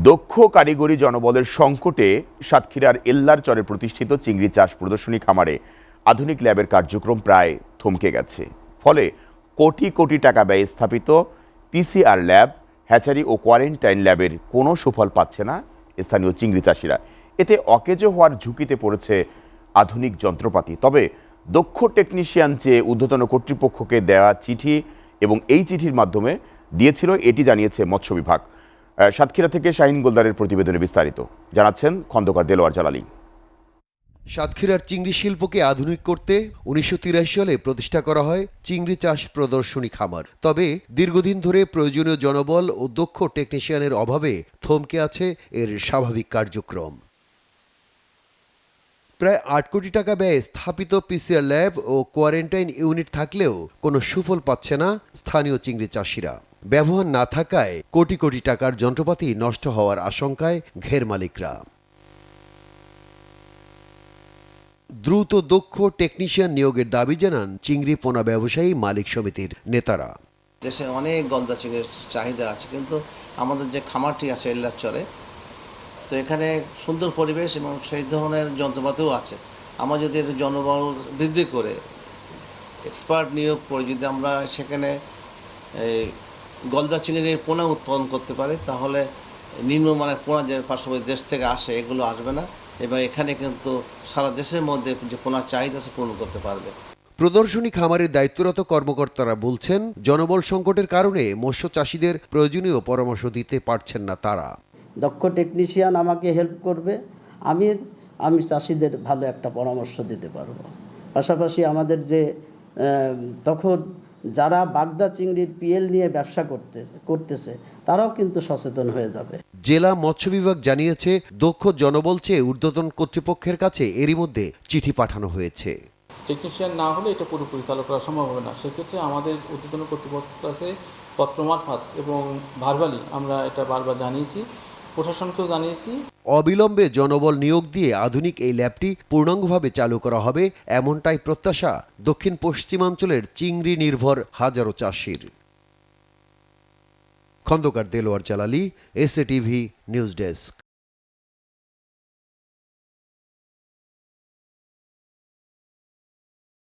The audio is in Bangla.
দক্ষ কারিগরি জনবলের সংকটে সাতক্ষীরার এল্লার চরে প্রতিষ্ঠিত চিংড়ি চাষ প্রদর্শনী খামারে আধুনিক ল্যাবের কার্যক্রম প্রায় থমকে গেছে। ফলে কোটি কোটি টাকা ব্যয়ে স্থাপিত পিসিআর ল্যাব, হ্যাচারি ও কোয়ারেন্টাইন ল্যাবের কোনো সুফল পাচ্ছে না স্থানীয় চিংড়ি চাষিরা। এতে অকেজো হওয়ার ঝুঁকিতে পড়েছে আধুনিক যন্ত্রপাতি। তবে দক্ষ টেকনিশিয়ান চেয়ে ঊর্ধ্বতন কর্তৃপক্ষকে দেওয়া চিঠি এবং এই চিঠির মাধ্যমে দিয়েছিল, এটি জানিয়েছে মৎস্য বিভাগ। সাতক্ষীরা থেকে শাহিন গোলদারের প্রতিবেদনে বিস্তারিত জানাচ্ছেন খন্দকার দেলোয়ার জালালী। সাতক্ষীরার চিংড়ি শিল্পকে আধুনিক করতে 1983 সালে প্রতিষ্ঠা করা হয় চিংড়ি চাষ প্রদর্শনী খামার। তবে দীর্ঘদিন ধরে প্রয়োজনীয় জনবল ও দক্ষ টেকনিশিয়ানের অভাবে থমকে আছে এর স্বাভাবিক কার্যক্রম। প্রায় 8 কোটি টাকা ব্যয়ে স্থাপিত পিসিআর ল্যাব ও কোয়ারেন্টাইন ইউনিট থাকলেও কোনো সুফল পাচ্ছে না স্থানীয় চিংড়ি চাষিরা। ব্যবহার না থাকায় কোটি কোটি টাকার যন্ত্রপাতি নষ্ট হওয়ার আশঙ্কায় ঘের মালিকরা। দ্রুত দক্ষ টেকনিশিয়ান নিয়োগের দাবি জানান চিংড়ি পোনা ব্যবসায়ী মালিক সমিতির নেতারা। দেশে অনেক গলদা চিংড়ির চাহিদা আছে, কিন্তু আমাদের যে খামারটি আছে এল্লার চরে, তো এখানে সুন্দর পরিবেশ এবং সেই ধরনের যন্ত্রপাতিও আছে। আমরা যদি এর জনবল বৃদ্ধি করে এক্সপার্ট নিয়োগ করে যদি আমরা সেখানে এই গলদা চিংড়ির পোনা উৎপাদন করতে পারি, তাহলে নিম্নমানের পোনা যে পার্শ্ববর্তী দেশ থেকে আসে এগুলো আসবে না এবং এখানে কিন্তু সারা দেশের মধ্যে যে পোনার চাহিদা আছে পূরণ করতে পারবে। প্রদর্শনী খামারের দায়িত্বরত কর্মকর্তারা বলছেন, জনবল সংকটের কারণে মৎস্য চাষিদের প্রয়োজনীয় পরামর্শ দিতে পারছেন না তারা। দক্ষ টেকনিশিয়ান আমাকে হেল্প করবে, আমি চাষিদের ভালো একটা পরামর্শ দিতে পারবো। পাশাপাশি আমাদের যে তখন যারা বাগদা চিংড়ির পিএল নিয়ে ব্যবসা করতেছে তারাও কিন্তু সচেতন হয়ে যাবে। জেলা মৎস্য বিভাগ জানিয়েছে, দক্ষ জনবল চেয়ে ঊর্ধ্বতন কর্তৃপক্ষের কাছে এরই মধ্যে চিঠি পাঠানো হয়েছে। টেকনিশিয়ান না হলে এটা পুরোপুরি চালু করা সম্ভব হবে না। সেক্ষেত্রে আমাদের ঊর্ধ্বতন কর্তৃপক্ষকে পত্র মারফত এবং ভার্বালি আমরা এটা বারবার জানিয়েছি, প্রশাসনকেও জানিয়েছি। অবিলম্বে জনবল নিয়োগ দিয়ে আধুনিক এই ল্যাবটি পূর্ণাঙ্গভাবে চালু করা হবে, এমনটাই প্রত্যাশা দক্ষিণ পশ্চিমাঞ্চলের চিংড়ি নির্ভর হাজারো চাষির। খন্দকার দেলোয়ার জালালী, এসএটিভি নিউজ ডেস্ক।